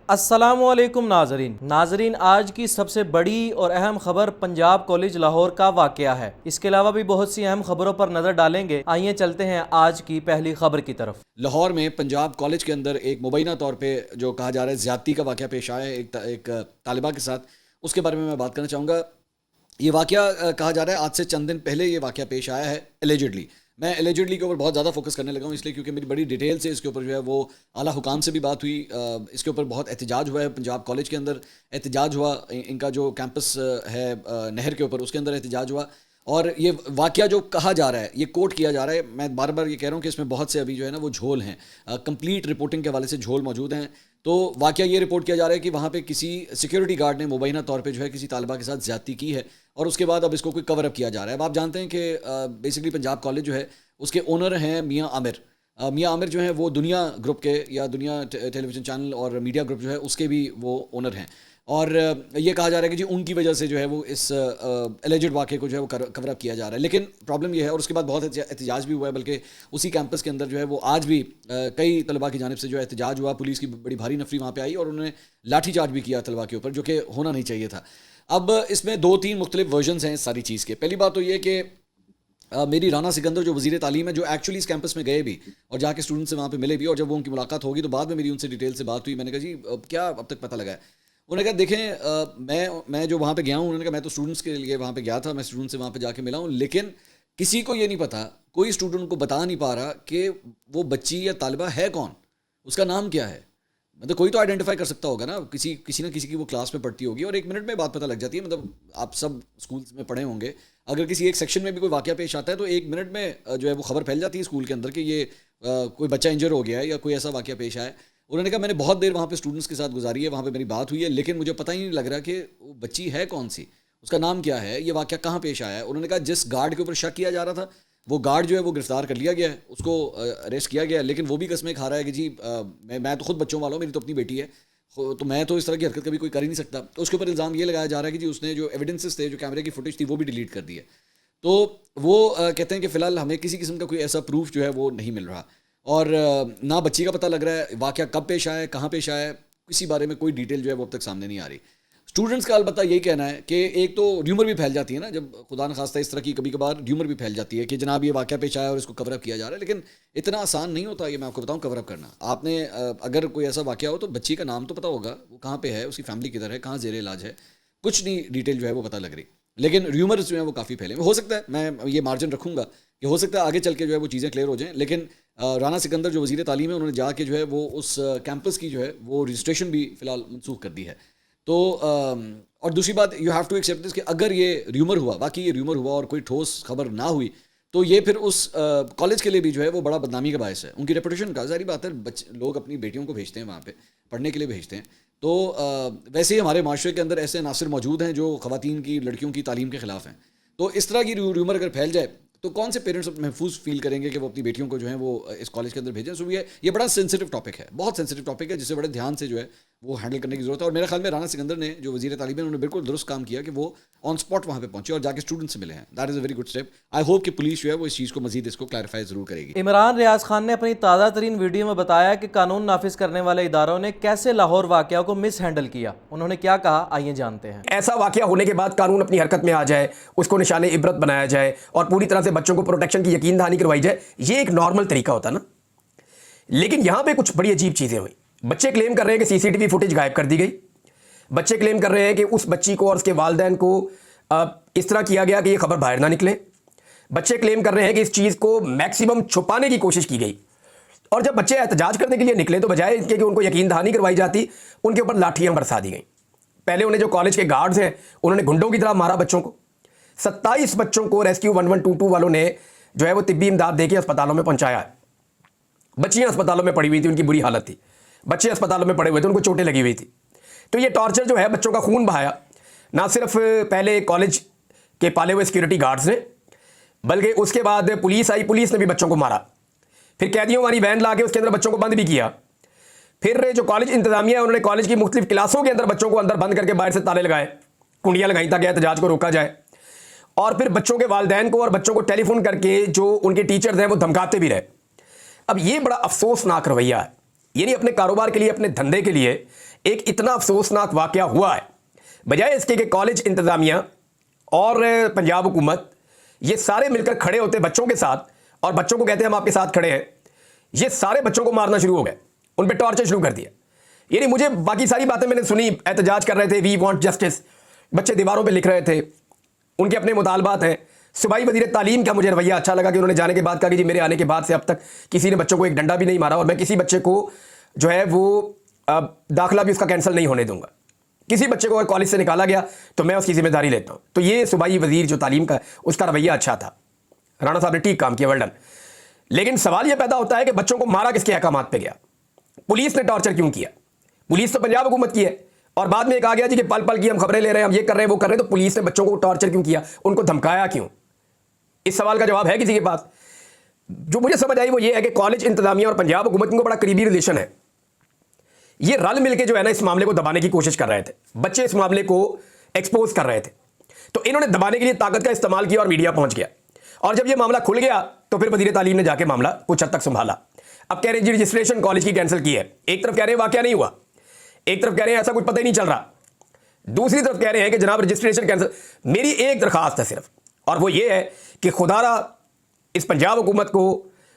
अस्सलामुअलैकुम नाजरीन, आज की सबसे बड़ी और अहम खबर पंजाब कॉलेज लाहौर का वाकया है। इसके अलावा भी बहुत सी अहम खबरों पर नजर डालेंगे। आइए चलते हैं आज की पहली खबर की तरफ। लाहौर में पंजाब कॉलेज के अंदर एक मुबैना तौर पे जो कहा जा रहा है ज्यादती का वाकया पेश आया है एक तालिबा के साथ, उसके बारे में मैं बात करना चाहूँगा। ये वाकया कहा जा रहा है आज से चंद दिन पहले ये वाकया पेश आया है एलिजिडली। मैं एलिजिडली के ऊपर बहुत ज़्यादा फोकस करने लगा हूँ इसलिए क्योंकि मेरी बड़ी डिटेल से इसके ऊपर जो है वो आला हुकाम से भी बात हुई। इसके ऊपर बहुत एहतजाज हुआ है पंजाब कॉलेज के अंदर, एहतजाज हुआ इनका जो कैंपस है नहर के ऊपर, उसके अंदर एहतजाज हुआ। और ये वाकया जो कहा जा रहा है, ये कोट किया जा रहा है, मैं बार बार ये कह रहा हूँ कि इसमें बहुत से अभी जो है ना वो झोल हैं, कंप्लीट रिपोर्टिंग के हवाले से झोल मौजूद हैं। तो वाकया ये रिपोर्ट किया जा रहा है कि वहाँ पे किसी सिक्योरिटी गार्ड ने मुबैना तौर पे जो है किसी तालिबा के साथ ज्यादती की है और उसके बाद अब इसको कोई कवर अप किया जा रहा है। अब आप जानते हैं कि बेसिकली पंजाब कॉलेज जो है उसके ओनर हैं मियाँ आमिर। मियाँ आमिर जो है वो दुनिया ग्रुप के या दुनिया टेलीविज़न चैनल और मीडिया ग्रुप जो है उसके भी वो ओनर हैं। और ये कहा जा रहा है कि जी उनकी वजह से जो है वो इस एलिजिड वाक़े को जो है वो कवर अप किया जा रहा है। लेकिन प्रॉब्लम ये है, और उसके बाद बहुत एहतजाज भी हुआ है, बल्कि उसी कैंपस के अंदर जो है वो आज भी कई तलबा की जानिब से जो है एहतजाज हुआ। पुलिस की बड़ी भारी नफरी वहाँ पे आई और उन्होंने लाठी चार्ज भी किया तलबा के ऊपर, जो कि होना नहीं चाहिए था। अब इसमें 2-3 मुख्तलिफ वर्जन्स हैं इस सारी चीज़ के। पहली बात तो ये कि मेरी राना सिकंदर जो वज़ीर तालीम है, जो एक्चुअली इस कैंपस में गए भी और जाके स्टूडेंट से वहाँ पे मिले भी, और जब वो उनकी मुलाकात होगी तो बाद में मेरी उनसे डिटेल से बात हुई। मैंने कहा जी क्या अब तक पता लगा है? उन्होंने कहा देखें मैं जो वहाँ पे गया हूँ, उन्होंने कहा मैं तो स्टूडेंट्स के लिए वहाँ पे गया था, मैं स्टूडेंट से वहाँ पे जाके मिला हूँ, लेकिन किसी को ये नहीं पता, कोई स्टूडेंट को बता नहीं पा रहा कि वो बच्ची या तालिबा है कौन, उसका नाम क्या है। मतलब कोई तो आइडेंटिफाई कर सकता होगा ना, किसी ना किसी की वो क्लास में पढ़ती होगी और 1 मिनट में बात पता लग जाती है। मतलब आप सब स्कूल्स में पढ़े होंगे, अगर किसी एक सेक्शन में भी कोई वाकया पेश आता है तो 1 मिनट में जो है वो खबर फैल जाती है स्कूल के अंदर कि ये कोई बच्चा इंजर हो गया है या कोई ऐसा वाकया पेश आया है। उन्होंने कहा मैंने बहुत देर वहाँ पे स्टूडेंट्स के साथ गुजारी है, वहाँ पे मेरी बात हुई है, लेकिन मुझे पता ही नहीं लग रहा कि वो बच्ची है कौन सी, उसका नाम क्या है, ये वाकया कहाँ पेश आया है। उन्होंने कहा जिस गार्ड के ऊपर शक किया जा रहा था वो गार्ड जो है वो गिरफ्तार कर लिया गया है, उसको अरेस्ट किया गया है, लेकिन वो भी कस्में खा रहा है कि जी मैं तो खुद बच्चों वाला हूँ, मेरी तो अपनी बेटी है, तो मैं तो इस तरह की हरकत कभी कोई कर ही नहीं सकता। तो उसके ऊपर इल्ज़ाम ये लगाया जा रहा है कि जी उसने जो एविडेंसेस थे, जो कैमरे की फुटेज थी, वो भी डिलीट कर दी है। तो वो कहते हैं कि फ़िलहाल हमें किसी किस्म का कोई ऐसा प्रूफ जो है वो नहीं मिल रहा, और ना बच्ची का पता लग रहा है, वाकया कब पेश आया है, कहाँ पेश आया है, किसी बारे में कोई डिटेल जो है वो अब तक सामने नहीं आ रही। स्टूडेंट्स का अलबत्ता यही कहना है कि एक तो र्यूमर भी फैल जाती है ना, जब खुदा न खास्ता इस तरह की कभी कभार र्यूमर भी फैल जाती है कि जनाब ये वाकया पेश आया और इसको कवर अप किया जा रहा है, लेकिन इतना आसान नहीं होता ये मैं आपको बताऊं कवर अप करना। आपने अगर कोई ऐसा वाकया हो तो बच्ची का नाम तो पता होगा, वो कहाँ पे है, उसकी फैमिली किधर है, कहाँ जेर इलाज है, कुछ नहीं डिटेल जो है वो पता लग रही। लेकिन र्यूमर्स जो है वो काफ़ी फैले। हो सकता है, मैं ये मार्जिन रखूँगा कि हो सकता है आगे चल के जो है वो चीज़ें क्लियर हो जाएँ, लेकिन राना सिकंदर जो वज़ीर तालीम है उन्होंने जाके जो है वो उस कैंपस की जो है वो रजिस्ट्रेशन भी फ़िलहाल मनसूख कर दी है। तो और दूसरी बात, you have to accept this कि अगर ये र्यूमर हुआ, बाकी ये र्यूमर हुआ और कोई ठोस खबर ना हुई, तो ये फिर उस कॉलेज के लिए भी जो है वो बड़ा बदनामी का बायस है, उनकी रेपुटेशन का। सारी बात है, लोग अपनी बेटियों को भेजते हैं वहाँ पे पढ़ने के लिए भेजते हैं। तो वैसे ही हमारे माशरे के अंदर ऐसे नासिर मौजूद हैं जो ख़वातीन की, लड़कियों की तालीम के ख़िलाफ़ हैं। तो इस तरह की र्यूमर अगर फैल जाए तो कौन से पेरेंट्स महफूज फील करेंगे कि वो अपनी बेटियों को जो है वो इस कॉलेज के अंदर भेजें। सो ये बड़ा सेंसिटिव टॉपिक है, बहुत सेंसिटिव टॉपिक है, जिसे बड़े ध्यान से जो है वो हैंडल करने की ज़रूरत है। और मेरे ख्याल में राना सिकंदर ने, जो वज़ीर तालीम है, उन्होंने बिल्कुल दुरुस्त काम किया कि वो ऑन स्पॉट वहाँ पे पहुंचे और जाके स्टूडेंट से मिले हैं। That is a very good step. I hope कि पुलिस जो है वो इस चीज़ को मजीद इसको क्लैरिफाई ज़रूर करेगी। इमरान रियाज खान ने अपनी ताज़ा तरीन वीडियो में बताया कि कानून नाफिज करने वाले इदारों ने कैसे लाहौर वाकया को मिस हैंडल किया। उन्होंने क्या कहा, आइए जानते हैं। ऐसा वाकया होने के बाद कानून अपनी हरकत में आ जाए, उसको निशाने इबरत बनाया जाए और पूरी तरह से बच्चों को प्रोटेक्शन की यकीन दहानी करवाई जाए, ये एक नॉर्मल तरीका होता ना। लेकिन यहां पे कुछ बड़ी अजीब चीजें हुई। बच्चे क्लेम कर रहे हैं कि सीसीटीवी फुटेज गायब कर दी गई। बच्चे क्लेम कर रहे हैं कि उस बच्ची को और उसके वालिदैन को इस तरह किया गया कि ये खबर बाहर ना निकले। बच्चे क्लेम कर रहे हैं कि इस चीज को मैक्सिमम छुपाने की कोशिश की गई, और जब बच्चे एहतजाज करने के लिए निकले तो बजाय इनके कि उनको यकीन दहानी करवाई जाती, उनके ऊपर लाठियां बरसा दी गई। पहले उन्हें, जो कॉलेज के गार्ड्स हैं, उन्होंने गुंडों की तरह मारा बच्चों को। 27 बच्चों को रेस्क्यू 1122 वालों ने जो है वो तिब्बी इमदाद देके अस्पतालों में पहुंचाया है। बच्चियां अस्पतालों में पड़ी हुई थी, उनकी बुरी हालत थी। बच्चे अस्पतालों में पड़े हुए थे, उनको चोटें लगी हुई थी। तो ये टॉर्चर जो है, बच्चों का खून बहाया, ना सिर्फ पहले कॉलेज के पाले हुए सिक्योरिटी गार्ड्स ने, बल्कि उसके बाद पुलिस आई, पुलिस ने भी बच्चों को मारा। फिर कैदियों वाली वैन ला के उसके अंदर बच्चों को बंद भी किया। फिर जो कॉलेज इंतजामिया है, उन्होंने कॉलेज की मुख्तलिफ क्लासों के अंदर बच्चों को अंदर बंद करके बाहर से ताले लगाए, कुंडियां लगाई ताकि एहतजाज को रोका जाए। और फिर बच्चों के वालिदैन को और बच्चों को टेलीफोन करके जो उनके टीचर्स हैं वो धमकाते भी रहे। अब ये बड़ा अफसोसनाक रवैया है। यानी अपने कारोबार के लिए, अपने धंधे के लिए एक इतना अफसोसनाक वाकया हुआ है, बजाय इसके कि कॉलेज इंतज़ामिया और पंजाब हुकूमत ये सारे मिलकर खड़े होते बच्चों के साथ और बच्चों को कहते हैं हम आपके साथ खड़े हैं, ये सारे बच्चों को मारना शुरू हो गए, उन पर टॉर्चर शुरू कर दिया। यानी मुझे बाकी सारी बातें मैंने सुनी, एहतजाज कर रहे थे, वी वांट जस्टिस, बच्चे दीवारों पे लिख रहे थे, उनके अपने मुतालबात हैं। सूबाई वज़ीर तालीम का मुझे रवैया अच्छा लगा कि उन्होंने जाने के बाद कहा कि जी मेरे आने के बाद से अब तक किसी ने बच्चों को एक डंडा भी नहीं मारा और मैं किसी बच्चे को जो है वो दाखिला भी उसका कैंसिल नहीं होने दूंगा। किसी बच्चे को अगर कॉलेज से निकाला गया तो मैं उसकी जिम्मेदारी लेता हूँ। तो ये सूबाई वज़ीर जो तालीम का, उसका रवैया अच्छा था, राणा साहब ने ठीक काम किया, वेल डन। लेकिन सवाल यह पैदा होता है कि बच्चों को मारा किसके अहकामात पे गया, पुलिस ने टॉर्चर क्यों किया? पुलिस तो पंजाब हुकूमत की है और बाद में एक आ गया जी कि पल पल की हम खबरें ले रहे हैं, हम ये कर रहे हैं, वो कर रहे हैं। तो पुलिस ने बच्चों को टॉर्चर क्यों किया, उनको धमकाया क्यों? इस सवाल का जवाब है किसी के पास? जो मुझे समझ आई वो ये है कि कॉलेज इंतजामिया और पंजाब हुकूमत को बड़ा करीबी रिलेशन है। ये रल मिलके जो है ना इस मामले को दबाने की कोशिश कर रहे थे, बच्चे इस मामले को एक्सपोज कर रहे थे, तो इन्होंने दबाने के लिए ताकत का इस्तेमाल किया और मीडिया पहुंच गया। और जब ये मामला खुल गया तो फिर वज़ीर तालीम ने जाके मामला कुछ हद तक संभाला। अब कह रहे हैं जी रजिस्ट्रेशन कॉलेज की कैंसिल की है, एक तरफ कह रहे हैं वाकया नहीं हुआ, एक तरफ कह रहे हैं ऐसा कुछ पता ही नहीं चल रहा, दूसरी तरफ कह रहे हैं कि जनाब रजिस्ट्रेशन कैंसिल। मेरी एक दरखास्त है सिर्फ, और वो ये है कि खुदारा इस पंजाब हुकूमत को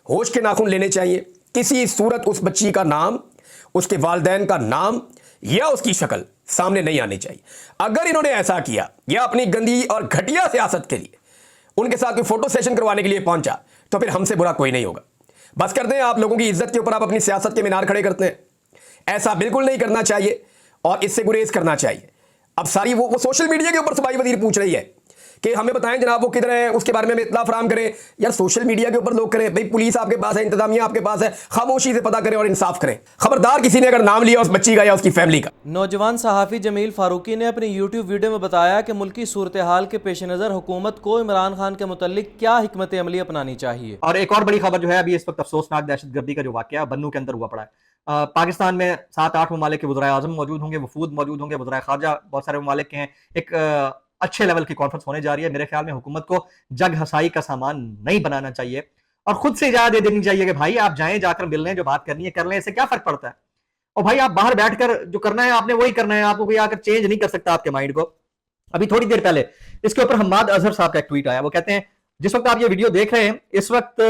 होश के नाखून लेने चाहिए। किसी सूरत उस बच्ची का नाम, उसके वालिदैन का नाम या उसकी शक्ल सामने नहीं आनी चाहिए। अगर इन्होंने ऐसा किया या अपनी गंदी और घटिया सियासत के लिए उनके साथ कोई फोटो सेशन करवाने के लिए पहुंचा तो फिर हमसे बुरा कोई नहीं होगा। बस कर दें, आप लोगों की इज्जत के ऊपर आप अपनी सियासत के मीनार खड़े करते हैं, ऐसा बिल्कुल नहीं करना चाहिए और इससे गुरेज करना चाहिए। अब सारी वो सोशल मीडिया के ऊपर सूबाई वज़ीर पूछ रही है कि हमें बताएं जनाब वो किधर है, उसके बारे में हमें इत्तला फराहम करें। यार सोशल मीडिया के ऊपर लोग करें, भाई पुलिस आपके पास है, इंतजामिया आपके पास है, खामोशी से पता करें और इंसाफ करें। खबरदार किसी ने अगर नाम लिया उस बच्ची का या उसकी फैमिली का। नौजवान सहाफ़ी जमील फारूकी ने अपनी यूट्यूब वीडियो में बताया कि मुल्की सूरत हाल के पेश नज़र हुकूमत को इमरान खान के मुतल्लिक क्या हिकमत अमली अपनानी चाहिए। और एक और बड़ी खबर जो है अभी इस वक्त अफसोसनाक दहशतगर्दी का जो वाकया बन्नू के अंदर हुआ पड़ा है। पाकिस्तान में 7-8 ममालिक के वज़राए आज़म मौजूद होंगे, वफूद मौजूद होंगे, वज़राए खारजा बहुत सारे ममालिक के हैं। एक अच्छे लेवल की कॉन्फ्रेंस होने जा रही है। मेरे ख्याल में हुकूमत को जग हसाई का सामान नहीं बनाना चाहिए और खुद से इजाजत दे देनी चाहिए कि भाई आप जाएं, जाकर मिल लें, जो बात करनी है कर लें, इससे क्या फर्क पड़ता है। और भाई आप बाहर बैठकर जो करना है आपने वही करना है, आपको कोई आकर चेंज नहीं कर सकता आपके माइंड को। अभी थोड़ी देर पहले इसके ऊपर हम्माद अजहर साहब का एक ट्वीट आया, वो कहते हैं जिस वक्त आप ये वीडियो देख रहे हैं इस वक्त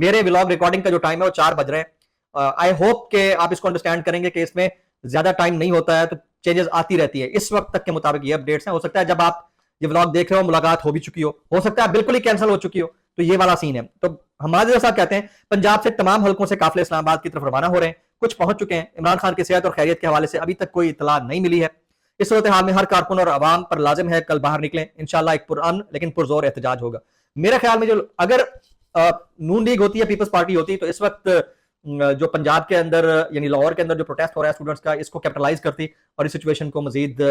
मेरे व्लॉग रिकॉर्डिंग का जो टाइम है वो 4 बज रहे हैं। आई होप के आप इसको अंडरस्टैंड करेंगे कि इसमें ज्यादा टाइम नहीं होता है, तो चेंजेस आती रहती है। इस वक्त तक के मुताबिक ये अपडेट्स हैं। हो सकता है जब आप ये व्लॉग देख रहे हो मुलाकात हो भी चुकी हो सकता है बिल्कुल ही कैंसिल हो चुकी हो, तो ये वाला सीन है। तो हमारे साहब कहते हैं पंजाब से तमाम हलकों से काफिले इस्लामाबाद की तरफ रवाना हो रहे हैं, कुछ पहुंच चुके हैं। इमरान खान की सेहत और खैरियत के हवाले से अभी तक कोई इतला नहीं मिली है। इस सूरत हाल में हर कारकुन और अवाम पर लाजिम है कल बाहर निकलें, इंशाल्लाह एक पुरअमन लेकिन पुरजोर एहतजाज होगा। मेरे ख्याल में जो अगर नून लीग होती है, पीपल्स पार्टी होती, तो इस वक्त जो पंजाब के अंदर यानी लाहौर के अंदर जो प्रोटेस्ट हो रहा है स्टूडेंट्स का, इसको कैपिटलाइज करती और इस सिचुएशन को मजीद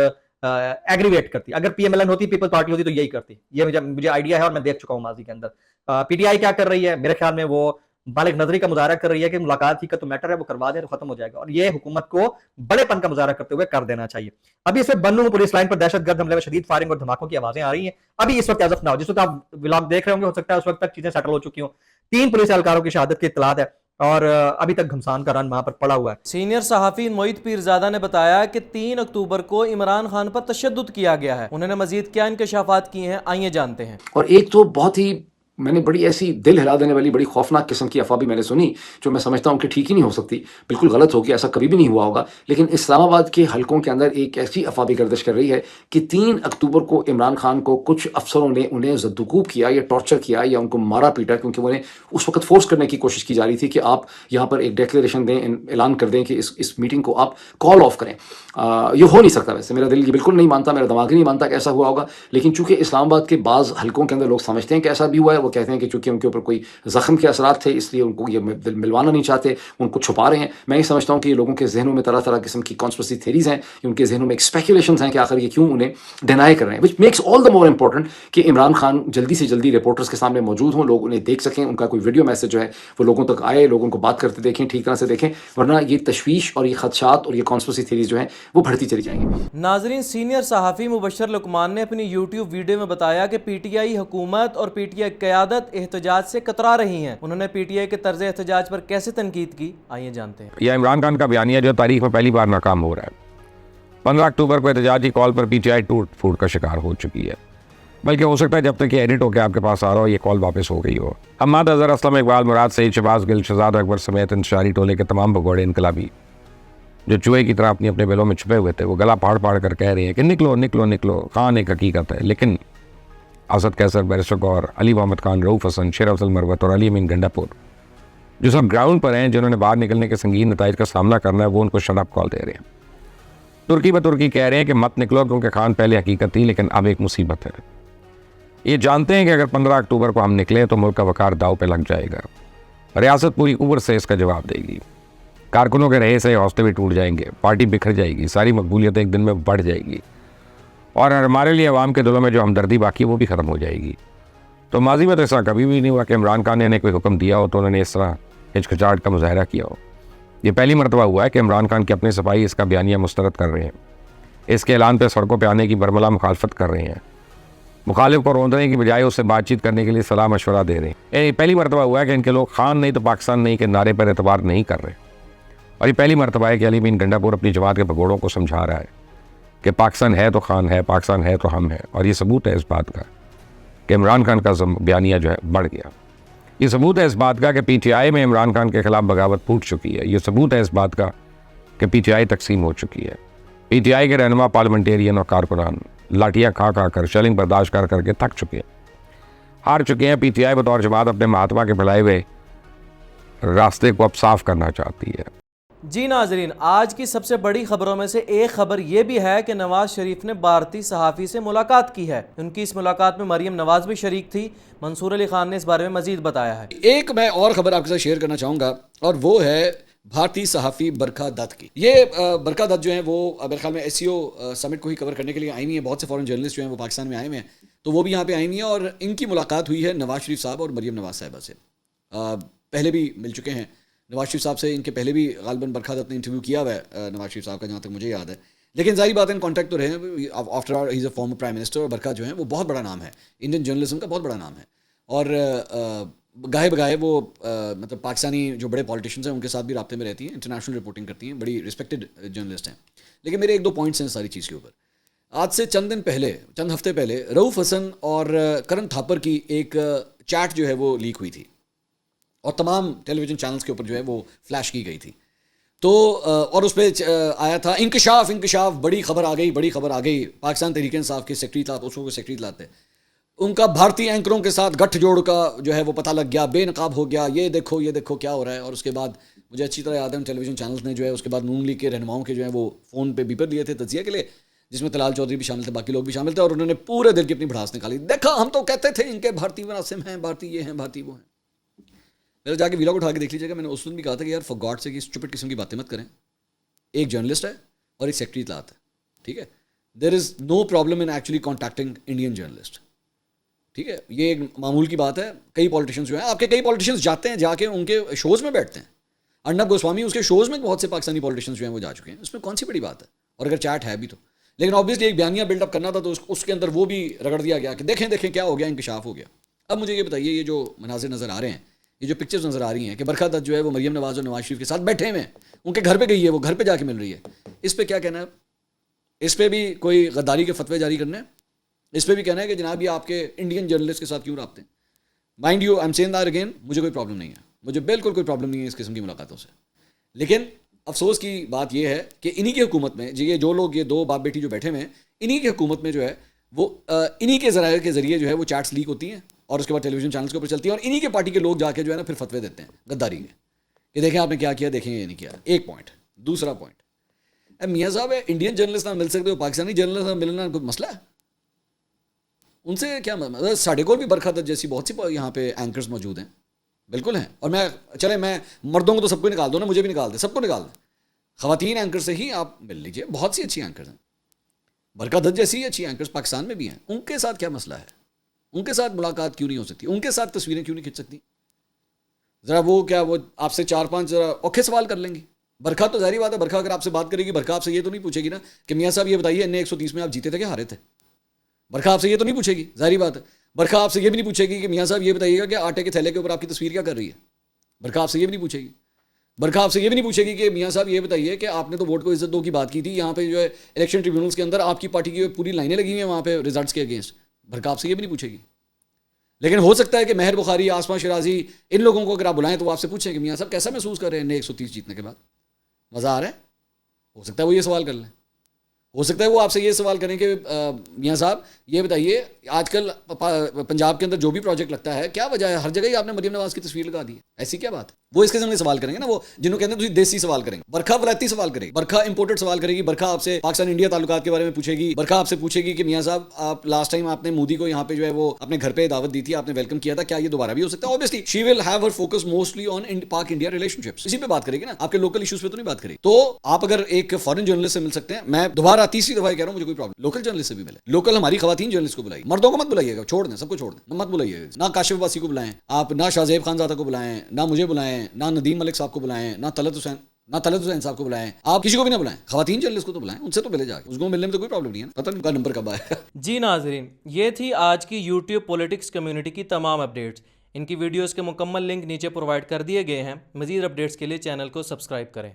एग्रीवेट करती। अगर पीएमएलएन होती, पीपल पार्टी होती, तो यही करती। ये मुझे आइडिया है और मैं देख चुका हूं माजी के अंदर। पीटीआई क्या कर रही है, मेरे ख्याल में वो बालिग नजरी का मुजाहरा कर रही है कि मुलाकात ही का तो मैटर है, वो करवा दे तो खत्म हो जाएगा। और ये हुकूमत को बड़ेपन का मुजाहरा करते हुए कर देना चाहिए। अभी इस वक्त बन्नू पुलिस लाइन पर दहशतगर्द हमले में शदीद फायरिंग और धमाकों की आवाजें आ रही हैं। अभी इस वक्त एज़ ऑफ नाउ जिस वक्त आप व्लॉग देख रहे होंगे हो सकता है उस वक्त तक चीजें सेटल हो चुकी हों। 3 पुलिस एहलकारों की शहादत की इत्तलात है और अभी तक घमसान का रन वहां पर पड़ा हुआ है। सीनियर सहाफ़ी मोईद पीरजादा ने बताया कि 3 अक्टूबर को इमरान खान पर तशद्दुद किया गया है। उन्होंने मजीद क्या इंकशाफात किए हैं, आइए जानते हैं। और एक तो बहुत ही मैंने बड़ी ऐसी दिल हिला देने वाली बड़ी खौफनाक किस्म की अफवाह भी मैंने सुनी जो मैं समझता हूँ कि ठीक ही नहीं हो सकती, बिल्कुल गलत होगी, ऐसा कभी भी नहीं हुआ होगा। लेकिन इस्लामाबाद के हलकों के अंदर एक ऐसी अफवाह भी गर्दिश कर रही है कि 3 अक्टूबर को इमरान खान को कुछ अफसरों ने उन्हें ज़द्दुकूब किया या टॉर्चर किया या उनको मारा पीटा, क्योंकि उन्हें उस वक्त फोर्स करने की कोशिश की जा रही थी कि आप यहाँ पर एक डिक्लेरेशन दें, ऐलान कर दें कि इस मीटिंग को आप कॉल ऑफ करें। ये हो नहीं सकता। वैसे मेरा दिल ये बिल्कुल नहीं मानता, मेरा दिमाग ही नहीं मानता कि ऐसा हुआ होगा। लेकिन चूंकि इस्लामाबाद के बाज़ हलकों के अंदर लोग समझते हैं कि ऐसा भी हुआ है, वो कहते हैं कि चूंकि उनके ऊपर कोई जख्म के असरात थे इसलिए उनको ये मिलवाना नहीं चाहते, उनको छुपा रहे हैं। मैं ये समझता हूँ कि ये लोगों के जहनों में तरह तरह किस्म की कॉन्स्पिरेसी थ्योरीज हैं, उनके जहनों में एक स्पेकुलेशंस हैं कि आखिर ये क्यों उन्हें डिनाई कर रहे हैं, which makes all the more important कि इमरान खान जल्दी से जल्दी रिपोर्टर्स के सामने मौजूद हों, लोग उन्हें देख सकें, उनका कोई वीडियो मैसेज जो है वो लोगों तक आए, लोगों को बात करते देखें, ठीक तरह से देखें, वरना ये तशवीश और ये खदशात और ये कॉन्स्पिरेसी थ्योरीज जो हैं वो बढ़ती चली जाएंगी। नाजरीन, सीनियर सहाफ़ी मुबशर लुकमान ने अपनी यूट्यूब वीडियो में बताया कि पीटीआई हुकूमत और पीटीआई क़यादत एहतजाज से कतरा रही हैं। उन्होंने पीटीआई के तर्ज एहतजाज पर कैसे तनकीद की, आइए जानते हैं। यह इमरान खान का बयानिया जो तारीख में पहली बार नाकाम हो रहा है। 15 अक्टूबर को एहतजाजी कॉल पर पीटीआई टूट फूट का शिकार हो चुकी है। बल्कि हो सकता है जब तक ये एडिट होकर आपके पास आ रहा हो ये कॉल वापस हो गई हो। हम्माद अजहर, असलम इकबाल, मुराद सईद, शहबाज गिल, शहजाद अकबर समेत इंतशारी टोले के तमाम भगोड़े इनकलाबी जो चूहे की तरह अपनी अपने बिलों में छुपे हुए थे, वो गला फाड़ फाड़ कर कह रहे हैं कि निकलो निकलो निकलो। खान एक हकीकत है, लेकिन असद कैसर, बैरिस्टर गौर, अली मोहम्मद खान, रऊफ हसन, शेर अफजल मरवत और अली अमीन गंडापुर जो सब ग्राउंड पर हैं, जिन्होंने बाहर निकलने के संगीन नताइज का सामना करना है, वो उनको शट अप कॉल दे रहे हैं। तुर्की ब तुर्की कह रहे हैं कि मत निकलो क्योंकि खान पहले हकीकत थी, लेकिन अब एक मुसीबत है। ये जानते हैं कि अगर 15 अक्टूबर को हम निकले तो मुल्क का वकार दाव पे लग जाएगा। रियासत पूरी उम्र से इसका जवाब देगी। कारकुनों के रहे से हौसले भी टूट जाएंगे, पार्टी बिखर जाएगी, सारी मकबूलियत एक दिन में बढ़ जाएगी और हमारे लिए अवाम के दिलों में जो हमदर्दी बाकी है वो भी ख़त्म हो जाएगी। तो माजी में तो ऐसा कभी भी नहीं हुआ कि इमरान खान ने कोई हुक्म दिया हो तो उन्होंने इस तरह हिचकिचाहट का मुजाहरा किया हो। ये पहली मरतबा हुआ है कि इमरान खान की अपनी सफाई इसका बयानिया मुस्तरद कर रहे हैं, इसके ऐलान पर सड़कों पर आने की बरमला मुखालफत कर रहे हैं, मुखालिफ को रोंदने की बजाय उससे बातचीत करने के लिए सलाह मशवरा दे रहे हैं। ये पहली मरतबा हुआ है कि इनके लोग खान नहीं तो पाकिस्तान नहीं के नारे पर एतबार नहीं कर रहे। और ये पहली मरतबा है कि अली अमीन गंडापुर अपनी जमात के भगोड़ों को समझा रहा है कि पाकिस्तान है तो खान है, पाकिस्तान है तो हम हैं। और ये सबूत है इस बात का कि इमरान खान का बयानिया जो है बढ़ गया। ये सबूत है इस बात का कि पीटीआई में इमरान खान के खिलाफ बगावत फूट चुकी है। ये सबूत है इस बात का कि पीटीआई तकसीम हो चुकी है। पीटीआई के रहनुमा, पार्लियामेंटेरियन और कारकुनान लाठियाँ खा खा कर, शेलिंग बर्दाश्त कर करके थक चुके हैं, हार चुके हैं। पीटीआई बतौर जमात अपने महात्मा के फैलाए हुए रास्ते को अब साफ करना चाहती है। जी नाजरीन, आज की सबसे बड़ी खबरों में से एक खबर यह भी है कि नवाज शरीफ ने भारतीय सहाफ़ी से मुलाकात की है। उनकी इस मुलाकात में मरियम नवाज भी शरीक थी। मंसूर अली खान ने इस बारे में मजीद बताया है। एक मैं और खबर आपके साथ शेयर करना चाहूँगा और वो है भारतीय सहाफ़ी बरखा दत्त की। ये बरखा दत्त जो है वो मेरे ख्याल में एससीओ समिट को ही कवर करने के लिए आई हुई है। बहुत से फॉरेन जर्नलिस्ट जो हैं वो पाकिस्तान में आए हुए हैं, तो वो भी यहाँ पे आई हुई हैं और इनकी मुलाकात हुई है नवाज शरीफ साहब और मरियम नवाज साहिबा से। पहले भी मिल चुके हैं नवाज शरीफ साहब से। इनके पहले भी गालिबन बरखा दत्त ने इंटरव्यू किया हुआ है नवाज शरीफ साहब का, जहाँ तक मुझे याद है। लेकिन जाहिर बात है इन कॉन्टैक्ट तो रहे। After all he is a former prime minister और बरखा जो है वो बहुत बड़ा नाम है, इंडियन जर्नलिज्म का बहुत बड़ा नाम है। और गाहे बगाहे वो मतलब पाकिस्तानी जो बड़े पॉलिटिशियंस हैं उनके साथ भी राब्ते में रहती हैं, इंटरनेशनल रिपोर्टिंग करती हैं, बड़ी रिस्पेक्टेड जर्नलिस्ट हैं। लेकिन मेरे एक दो पॉइंट्स हैं सारी चीज़ के ऊपर। आज से चंद हफ्ते पहले रऊफ हसन और करण थापर की एक चैट जो है वो लीक हुई थी और तमाम टेलीविज़न चैनल्स के ऊपर जो है वो फ्लैश की गई थी। तो और उस पर आया था इंकशाफ, बड़ी खबर आ गई। पाकिस्तान तहरीक इंसाफ के सेक्रेटरी था, उसको सेक्रेटरी लाते, उनका भारतीय एंकरों के साथ गठजोड़ का जो है वो पता लग गया, बेनकाब हो गया। ये देखो क्या हो रहा है। और उसके बाद मुझे अच्छी तरह याद है टेलीविज़न चैनल्स ने जो है उसके बाद नून लीग के रहनुमाओं के जो है वो फ़ोन पे बीपर लिए थे तजिया के लिए, जिसमें तलाल चौधरी भी शामिल थे, बाकी लोग भी शामिल थे। और उन्होंने पूरे दिल की अपनी भड़ास निकाली, देखा हम तो कहते थे इनके भारतीय मरासिम हैं, भारतीय ये हैं, भारतीय वो हैं। मेरा जाके वीलॉग उठा के देख लीजिएगा। मैंने उस दिन भी कहा था कि यार फॉर गॉड से कि स्टूपिड किस्म की बातें मत करें। एक जर्नलिस्ट है और एक सेक्रेटरी तलात है, ठीक है। There is no problem in actually contacting Indian journalist, ठीक है। ये एक मामूल की बात है। कई पॉलिटिशियंस जो हैं, आपके कई पॉलिटिशियंस जाते हैं, जाके उनके शोज़ में बैठते हैं। अर्नब गोस्वामी उसके शोज़ में बहुत से पाकिस्तानी पॉलिटिशियंस जो हैं वो जा चुके हैं। इसमें कौन सी बड़ी बात है, और अगर चैट है भी तो। लेकिन ऑब्वियसली एक बयानिया बिल्डअप करना था तो उसके अंदर वो भी रगड़ दिया गया कि देखें क्या हो गया, इंकशाफ हो गया। अब मुझे ये बताइए, ये जो मनाजिर नज़र आ रहे हैं, ये जो पिक्चर्स नज़र आ रही हैं कि बरखा दत्त जो है वो मरियम नवाज और नवाज शरीफ के साथ बैठे हुए हैं, उनके घर पे गई है, वो घर पे जाके मिल रही है। इस पर क्या कहना है? इस पर भी कोई गद्दारी के फतवे जारी करने हैं? इस पर भी कहना है कि जनाब ये आपके इंडियन जर्नलिस्ट के साथ क्यों रखते हैं? Mind you, I am saying that again, मुझे कोई प्रॉब्लम नहीं है, मुझे बिल्कुल कोई प्रॉब्लम नहीं है इस किस्म की मुलाकातों से। लेकिन अफसोस की बात यह है कि इन्हीं की हुकूमत में जो लोग, ये दो बाप बेटी जो बैठे हुए हैं, इन्हीं की हुकूमत में जो है वो इन्हीं के ज़राए के ज़रिए जो है वो चैट्स लीक होती हैं और उसके बाद टेलीविजन चैनल्स के ऊपर चलती हैं, और इन्हीं के पार्टी के लोग जाके जो है ना फिर फतवे देते हैं गद्दारी के कि देखें आपने क्या किया, देखें ये नहीं किया। एक पॉइंट। दूसरा पॉइंट, मियाँ साहब है, इंडियन जर्नलिस्ट ना मिल सकते हो, पाकिस्तानी जर्नलिस्ट ना मिलना कोई मसला है? उनसे क्या मतलब? साढ़े को भी बरखा दत्त जैसी बहुत सी यहाँ पे एंकर्स मौजूद हैं, बिल्कुल हैं। और मैं मर्दों को तो सबको निकाल दो ना, मुझे भी निकाल दे, सबको निकाल दें। ख़वातीन एंकर से ही आप मिल लीजिए, बहुत सी अच्छी एंकर्स हैं। बरखा दत्त जैसी अच्छी एंकर्स पाकिस्तान में भी हैं। उनके साथ क्या मसला है? उनके साथ मुलाकात क्यों नहीं हो सकती? उनके साथ तस्वीरें क्यों नहीं खींच सकती? ज़रा वो आपसे 4-5 ज़रा औखे सवाल कर लेंगी। बरखा तो जाहिर बात है, बरखा अगर आपसे बात करेगी, बरखा आपसे ये तो नहीं पूछेगी ना कि मियाँ साहब ये बताइए NA 130 में आप जीते थे क्या हारे थे? बरखा आपसे ये तो नहीं पूछेगी, जाहिर बात है। बरखा आपसे ये भी नहीं पूछेगी कि मियाँ साहब ये बताइएगा कि आटे के थैले के ऊपर आपकी तस्वीर क्या कर रही है। बरखा आपसे ये भी नहीं पूछेगी। बरखा आपसे ये भी नहीं पूछेगी कि मियाँ साहब ये बताइए कि आपने तो वोट को इज्जत दो की बात की थी, यहाँ पे जो है इलेक्शन ट्रिब्यूनल्स के अंदर आपकी पार्टी की पूरी लाइनें लगी हुई हैं वहाँ पे रिजल्ट्स के अगेंस्ट। बरखा आपसे ये भी नहीं पूछेगी। लेकिन हो सकता है कि महर बुखारी, आसमा शिराजी, इन लोगों को अगर आप बुलाएं तो वो आपसे पूछें कि मियाँ साहब कैसा महसूस कर रहे हैं 130 जीतने के बाद, मज़ा आ रहा है? हो सकता है वो ये सवाल कर लें। हो सकता है वो आपसे ये सवाल करें कि मियाँ साहब ये बताइए आजकल पंजाब के अंदर जो भी प्रोजेक्ट लगता है क्या वजह है, हर जगह ही आपने मरियम नवाज की तस्वीर लगा दी है, ऐसी क्या बात है? वो इसके सामने सवाल करेंगे ना, वो जिन्होंने कहते हैं तुझे देसी सवाल करेंगे। बरखा वलायती सवाल करेगी, बरखा इंपोर्टेड सवाल करेगी, बरखा आपसे पाकिस्तान इंडिया ताल्लुकात के बारे में पूछेगी, बरखा आपसे पूछेगी कि मियाँ साहब आप लास्ट टाइम आपने मोदी को यहाँ पे जो है वो अपने घर पे दावत दी थी, आपने वेलकम किया था, क्या ये दोबारा भी हो सकता है? Obviously she will have her focus mostly on पाक इंडिया रिलेशनशिप्स, इसी पे बात करेगी ना, आपके लोकल इश्यूज पे तो नहीं बात करेगी। तो आप अगर एक फॉरेन जर्नलिस्ट से मिल सकते हैं, मैं दोबारा तीसरी दफा कह रहा हूँ मुझे कोई प्रॉब्लम, लोकल जर्नलिस्ट से भी मिले, लोकल हमारी खवातीन जर्नलिस्ट को बुलाइए, मर्दों को मत बुलाइएगा, छोड़ दें, सबको छोड़ दें, मत बुलाइए, ना काशिफ अब्बासी को बुलाएं आप, ना शाहजेब खानजादा को बुलाएं, ना मुझे बुलाएं, ना नदीम मलिक साहब को बुलाएं, ना तलत हुसैन साहब को बुलाएं, आप किसी को भी ना बुलाएं, खवातीन जर्नलिस्ट को तो बुलाएं, उनसे तो मिले जाके, उसको मिलने में तो कोई प्रॉब्लम नहीं है, पता नहीं उनका नंबर कब आएगा। जी नाजरीन, ये थी आज की यूट्यूब पॉलिटिक्स कम्युनिटी की तमाम अपडेट्स। इनकी वीडियोस के मुकम्मल लिंक नीचे प्रोवाइड कर दिए गए हैं। मज़ीद अपडेट्स के लिए चैनल को सब्सक्राइब करें।